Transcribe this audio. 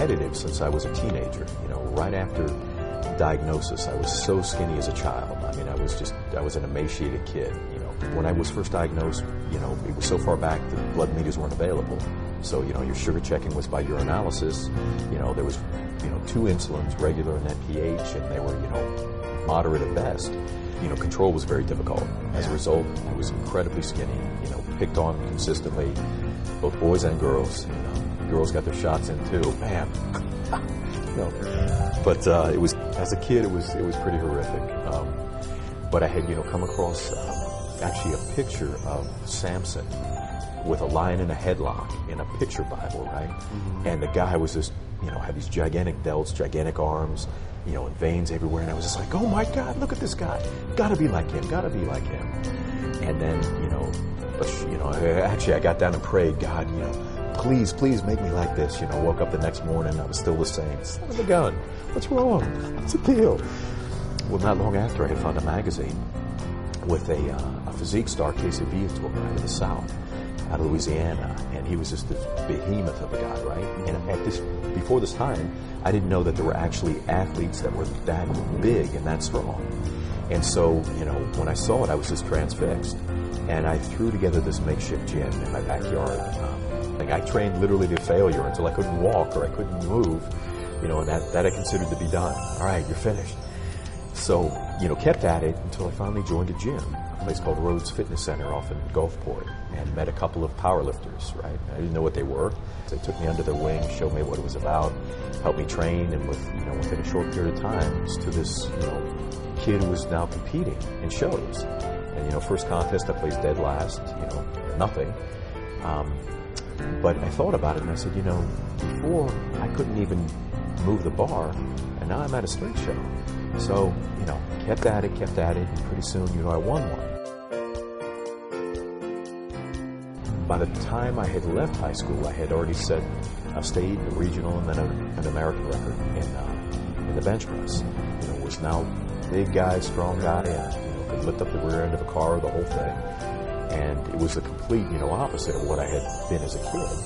competitive since I was a teenager. You know, right after diagnosis, I was so skinny as a child. I mean, I was an emaciated kid. You know, when I was first diagnosed, you know, it was so far back that blood meters weren't available. So, you know, your sugar checking was by urinalysis. You know, there was, you know, 2 insulins, regular and NPH, and they were, you know, moderate at best. You know, control was very difficult. As a result, I was incredibly skinny, you know, picked on consistently, both boys and girls. You know, girls got their shots in too. Bam. You know, but it was, as a kid, it was pretty horrific. But I had, you know, come across actually a picture of Sampson with a lion in a headlock in a picture Bible, right? Mm-hmm. And the guy was just, you know, had these gigantic delts, gigantic arms, you know, and veins everywhere. And I was just like, oh my God, look at this guy. Gotta be like him, gotta be like him. And then, you know, actually I got down and prayed, God, you know, please make me like this. You know, woke up the next morning, I was still the same. Son of a gun, what's wrong? What's the deal? Well, not long after, I had found a magazine with a physique star, Casey Viator, out of the South, out of Louisiana, and he was just this behemoth of a guy, right? And before this time, I didn't know that there were actually athletes that were that big and that strong. And so, you know, when I saw it, I was just transfixed. And I threw together this makeshift gym in my backyard. Like, I trained literally to failure until I couldn't walk or I couldn't move, you know, and that I considered to be done. All right, you're finished. So, you know, kept at it until I finally joined a gym, a place called Rhodes Fitness Center off in Gulfport, and met a couple of powerlifters, right? I didn't know what they were. They took me under their wing, showed me what it was about, helped me train, and within a short period of time, was to this, you know, kid who was now competing in shows. And, you know, first contest, I placed dead last, you know, nothing. But I thought about it and I said, you know, before I couldn't even move the bar, and now I'm at a strength show. So, you know, kept at it, and pretty soon, you know, I won one. By the time I had left high school, I had already set a state, a regional, and then an American record in the bench press. You know, was now big guy, strong guy, and, you know, could lift up the rear end of a car, the whole thing. And it was the complete, you know, opposite of what I had been as a kid.